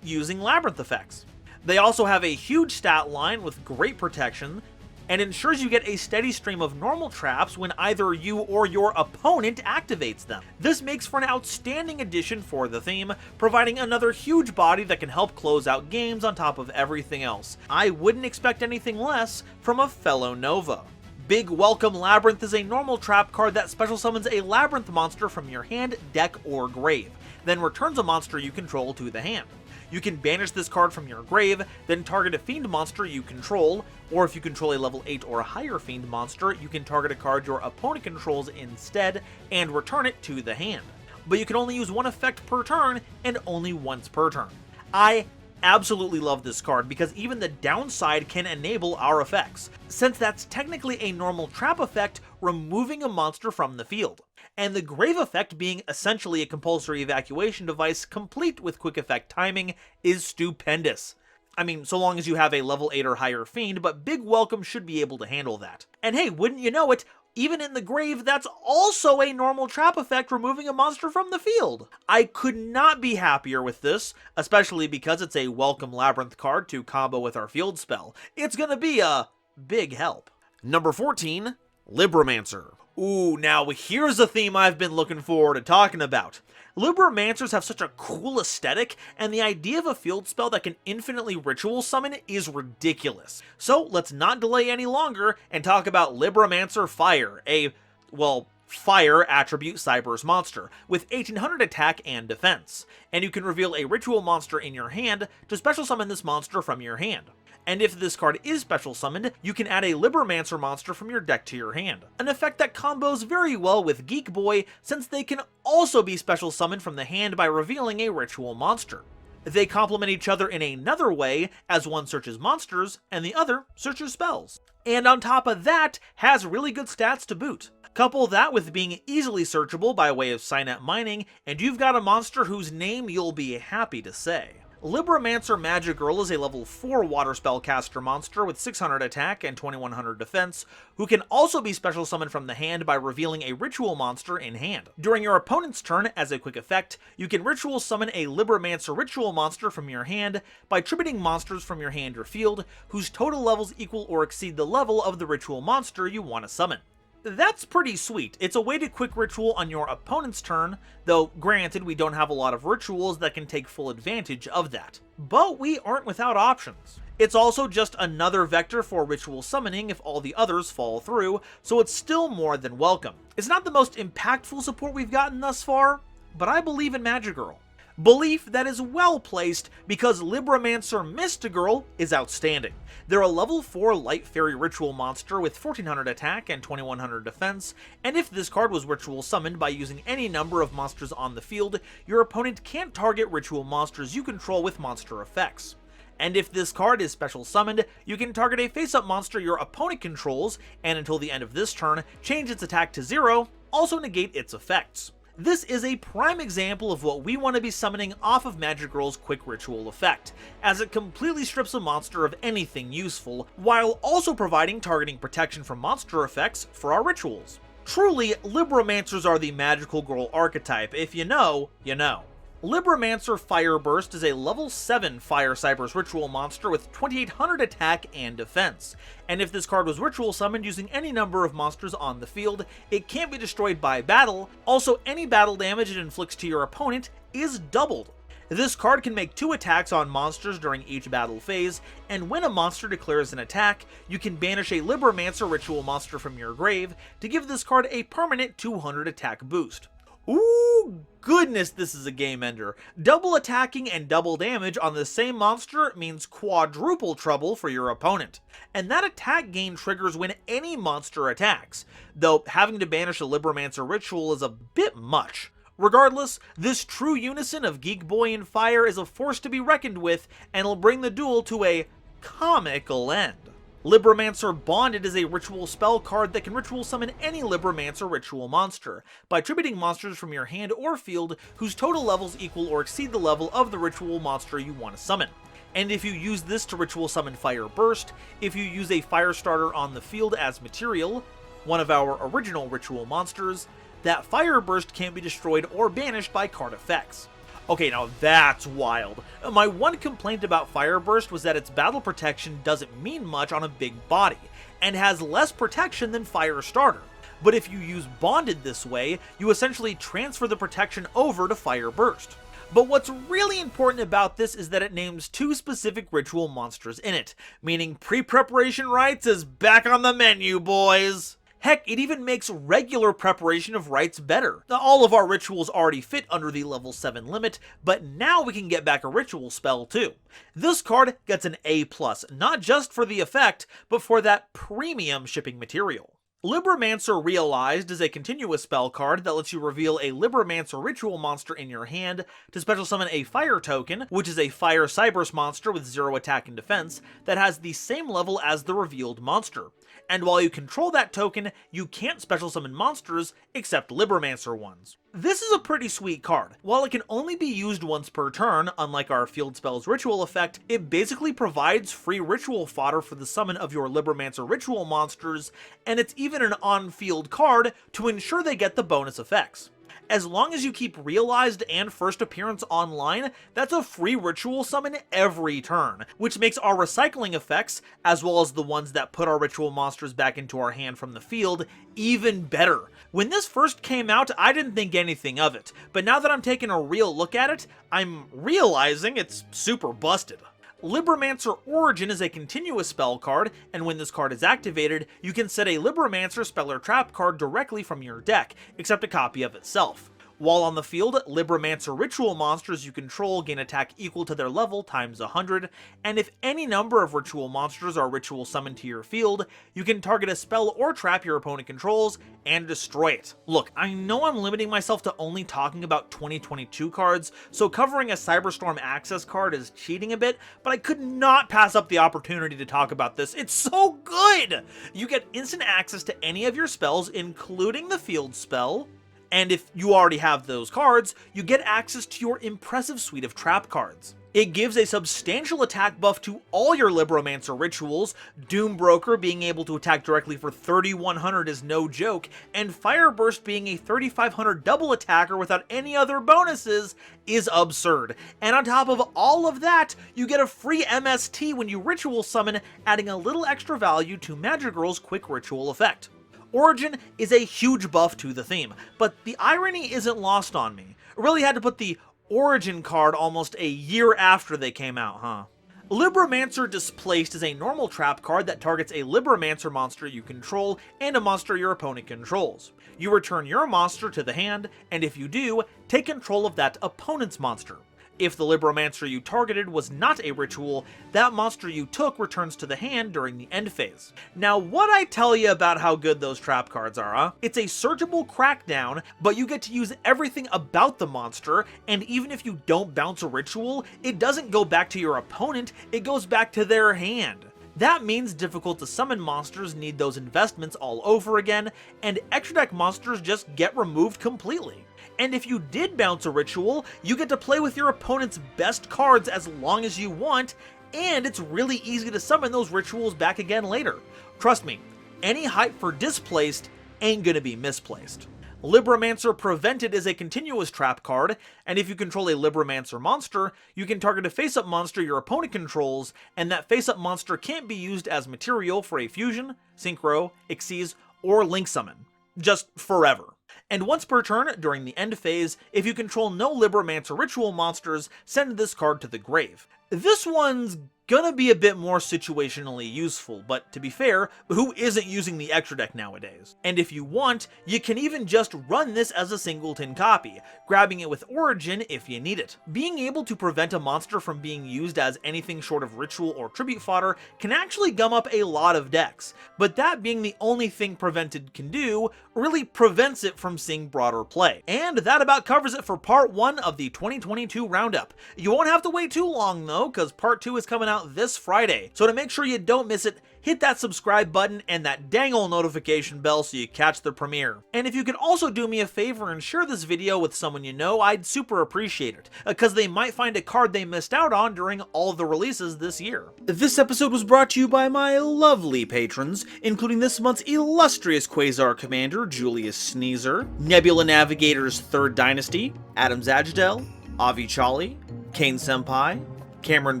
using Labrynth effects. They also have a huge stat line with great protection, and ensures you get a steady stream of normal traps when either you or your opponent activates them. This makes for an outstanding addition for the theme, providing another huge body that can help close out games on top of everything else. I wouldn't expect anything less from a fellow Nova. Big Welcome Labrynth is a normal trap card that special summons a Labrynth monster from your hand, deck, or grave, then returns a monster you control to the hand. You can banish this card from your grave, then target a fiend monster you control, or if you control a level 8 or higher fiend monster, you can target a card your opponent controls instead and return it to the hand. But you can only use one effect per turn and only once per turn. I absolutely love this card because even the downside can enable our effects, since that's technically a normal trap effect removing a monster from the field, and the grave effect being essentially a compulsory evacuation device complete with quick effect timing is stupendous. I mean, so long as you have a level 8 or higher fiend, but Big Welcome should be able to handle that. And hey, wouldn't you know it, even in the grave, that's also a normal trap effect removing a monster from the field. I could not be happier with this, especially because it's a Welcome Labrynth card to combo with our field spell. It's gonna be a big help. Number 14, Libromancer. Ooh, now here's a theme I've been looking forward to talking about. Libromancers have such a cool aesthetic, and the idea of a field spell that can infinitely ritual summon is ridiculous. So let's not delay any longer and talk about Libromancer Fire, a, well, fire attribute Cyber's monster, with 1800 attack and defense. And you can reveal a ritual monster in your hand to special summon this monster from your hand. And if this card is special summoned, you can add a Libromancer monster from your deck to your hand. An effect that combos very well with Geek Boy, since they can also be special summoned from the hand by revealing a ritual monster. They complement each other in another way, as one searches monsters and the other searches spells. And on top of that, has really good stats to boot. Couple that with being easily searchable by way of Synapse mining, and you've got a monster whose name you'll be happy to say. Libromancer Magic Girl is a level 4 water spellcaster monster with 600 attack and 2100 defense, who can also be special summoned from the hand by revealing a ritual monster in hand. During your opponent's turn, as a quick effect, you can ritual summon a Libromancer ritual monster from your hand by tributing monsters from your hand or field, whose total levels equal or exceed the level of the ritual monster you want to summon. That's pretty sweet. It's a way to quick ritual on your opponent's turn, though granted we don't have a lot of rituals that can take full advantage of that. But we aren't without options. It's also just another vector for ritual summoning if all the others fall through, so it's still more than welcome. It's not the most impactful support we've gotten thus far, but I believe in Magic Girl. Belief that is well placed because Libromancer Mystigirl is outstanding. They're a level 4 Light Fairy Ritual monster with 1400 attack and 2100 defense, and if this card was ritual summoned by using any number of monsters on the field, your opponent can't target ritual monsters you control with monster effects. And if this card is special summoned, you can target a face-up monster your opponent controls, and until the end of this turn, change its attack to 0, also negate its effects. This is a prime example of what we want to be summoning off of Magic Girl's quick ritual effect, as it completely strips a monster of anything useful, while also providing targeting protection from monster effects for our rituals. Truly, Libromancers are the magical girl archetype. If you know, you know. Libromancer Fireburst is a level 7 Fire Cyber's ritual monster with 2800 attack and defense, and if this card was ritual summoned using any number of monsters on the field, it can't be destroyed by battle. Also, any battle damage it inflicts to your opponent is doubled. This card can make 2 attacks on monsters during each battle phase, and when a monster declares an attack, you can banish a Libromancer ritual monster from your grave to give this card a permanent 200 attack boost. Ooh, goodness, this is a game ender. Double attacking and double damage on the same monster means quadruple trouble for your opponent. And that attack gain triggers when any monster attacks, though having to banish a Libromancer ritual is a bit much. Regardless, this true unison of Geek Boy and Fire is a force to be reckoned with, and will bring the duel to a comical end. Libromancer Bonded is a ritual spell card that can ritual summon any Libromancer ritual monster by tributing monsters from your hand or field whose total levels equal or exceed the level of the ritual monster you want to summon. And if you use this to ritual summon Fire Burst, if you use a fire starter on the field as material, one of our original ritual monsters, that Fire Burst can't be destroyed or banished by card effects. Okay, now that's wild. My one complaint about Fire Burst was that its battle protection doesn't mean much on a big body, and has less protection than Fire Starter. But if you use Bonded this way, you essentially transfer the protection over to Fire Burst. But what's really important about this is that it names 2 specific ritual monsters in it, meaning pre-preparation rites is back on the menu, boys! Heck, it even makes regular preparation of rites better. All of our rituals already fit under the level 7 limit, but now we can get back a ritual spell too. This card gets an A+, not just for the effect, but for that premium shipping material. Libromancer Realized is a continuous spell card that lets you reveal a Libromancer ritual monster in your hand to special summon a fire token, which is a Fire Cyberse monster with 0 attack and defense that has the same level as the revealed monster. And while you control that token, you can't special summon monsters except Libromancer ones. This is a pretty sweet card. While it can only be used once per turn, unlike our field spell's ritual effect, it basically provides free ritual fodder for the summon of your Libromancer ritual monsters, and it's even an on-field card to ensure they get the bonus effects. As long as you keep Realized and First Appearance online, that's a free ritual summon every turn, which makes our recycling effects, as well as the ones that put our ritual monsters back into our hand from the field, even better. When this first came out, I didn't think anything of it, but now that I'm taking a real look at it, I'm realizing it's super busted. Libromancer Origin is a continuous spell card, and when this card is activated, you can set a Libromancer spell or trap card directly from your deck, except a copy of itself. While on the field, Libromancer ritual monsters you control gain attack equal to their level times 100, and if any number of ritual monsters are ritual summoned to your field, you can target a spell or trap your opponent controls and destroy it. Look, I know I'm limiting myself to only talking about 2022 cards, so covering a Cyberstorm Access card is cheating a bit, but I could not pass up the opportunity to talk about this. It's so good! You get instant access to any of your spells, including the field spell, And if you already have those cards, you get access to your impressive suite of trap cards. It gives a substantial attack buff to all your Libromancer rituals, Doombroker being able to attack directly for 3100 is no joke, and Fireburst being a 3500 double attacker without any other bonuses is absurd. And on top of all of that, you get a free MST when you ritual summon, adding a little extra value to Madrigal's quick ritual effect. Origin is a huge buff to the theme, but the irony isn't lost on me. I really had to put the Origin card almost a year after they came out, huh? Libromancer Displaced is a normal trap card that targets a Libromancer monster you control and a monster your opponent controls. You return your monster to the hand, and if you do, take control of that opponent's monster. If the Libromancer you targeted was not a ritual, that monster you took returns to the hand during the end phase. Now, what'd I tell you about how good those trap cards are, huh? It's a searchable crackdown, but you get to use everything about the monster, and even if you don't bounce a ritual, it doesn't go back to your opponent, it goes back to their hand. That means difficult to summon monsters need those investments all over again, and extra deck monsters just get removed completely. And if you did bounce a ritual, you get to play with your opponent's best cards as long as you want, and it's really easy to summon those rituals back again later. Trust me, any hype for Displaced ain't gonna be misplaced. Libromancer Prevented is a continuous trap card, and if you control a Libromancer monster, you can target a face-up monster your opponent controls, and that face-up monster can't be used as material for a fusion, synchro, xyz, or link summon. Just forever. And once per turn, during the end phase, if you control no Libromancer ritual monsters, send this card to the grave. This one's gonna be a bit more situationally useful, but to be fair, who isn't using the extra deck nowadays? And if you want, you can even just run this as a singleton copy, grabbing it with Origin if you need it. Being able to prevent a monster from being used as anything short of ritual or tribute fodder can actually gum up a lot of decks, but that being the only thing Prevented can do really prevents it from seeing broader play. And that about covers it for part 1 of the 2022 roundup. You won't have to wait too long though, because part 2 is coming out this Friday, so to make sure you don't miss it, hit that subscribe button and that dang old notification bell so you catch the premiere. And if you could also do me a favor and share this video with someone you know, I'd super appreciate it, because they might find a card they missed out on during all of the releases this year. This episode was brought to you by my lovely patrons, including this month's illustrious Quasar Commander, Julius Sneezer, Nebula Navigator's 3rd Dynasty, Adam Zajdel, Avi Chali, Kane Senpai, Cameron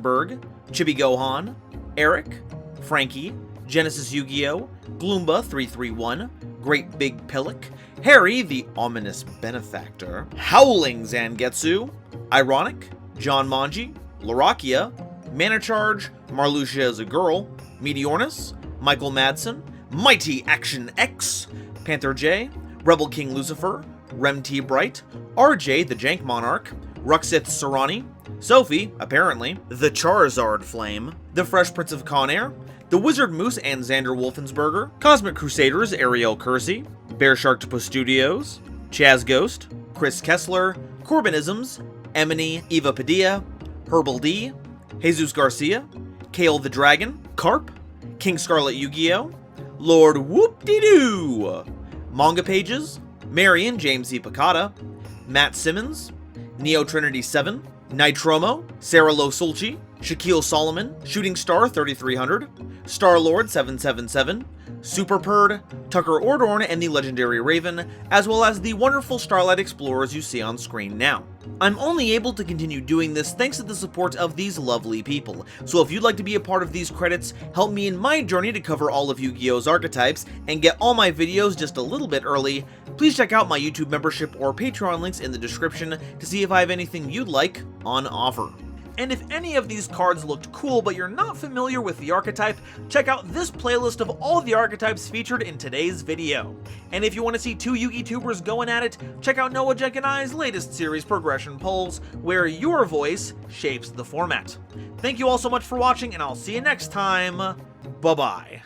Berg, Chibi Gohan, Eric, Frankie, Genesis Yu-Gi-Oh!, Gloomba 331, Great Big Pillock, Harry the Ominous Benefactor, Howling Zangetsu, Ironic, John Manji, Larakia, Mana Charge, Marluxia is a Girl, Meteornus, Michael Madsen, Mighty Action X, Panther J, Rebel King Lucifer, Rem T Bright, RJ the Jank Monarch, Ruxith Sarani, Sophie, apparently, the Charizard Flame, the Fresh Prince of Conair, the Wizard Moose and Xander Wolfensberger, Cosmic Crusaders Ariel Kersey, Bear Shark Depot Studios, Chaz Ghost, Chris Kessler, Corbinisms, Emily, Eva Padilla, Herbal D, Jesus Garcia, Kale the Dragon, Carp, King Scarlet Yu-Gi-Oh!, Lord Whoop-De-Doo, Manga Pages, Marion James E. Picata, Matt Simmons, Neo Trinity 7, Nitromo, Sarah Lo Sulci, Shaquille Solomon, Shooting Star 3300, Star-Lord 777, Superpurd, Tucker Ordorn, and the Legendary Raven, as well as the wonderful Starlight Explorers you see on screen now. I'm only able to continue doing this thanks to the support of these lovely people, so if you'd like to be a part of these credits, help me in my journey to cover all of Yu-Gi-Oh's archetypes, and get all my videos just a little bit early, please check out my YouTube membership or Patreon links in the description to see if I have anything you'd like on offer. And if any of these cards looked cool but you're not familiar with the archetype, check out this playlist of all the archetypes featured in today's video. And if you want to see 2 Yu-Gi tubers going at it, check out Noah Jek and I's latest series Progression Polls, where your voice shapes the format. Thank you all so much for watching, and I'll see you next time. Bye-bye.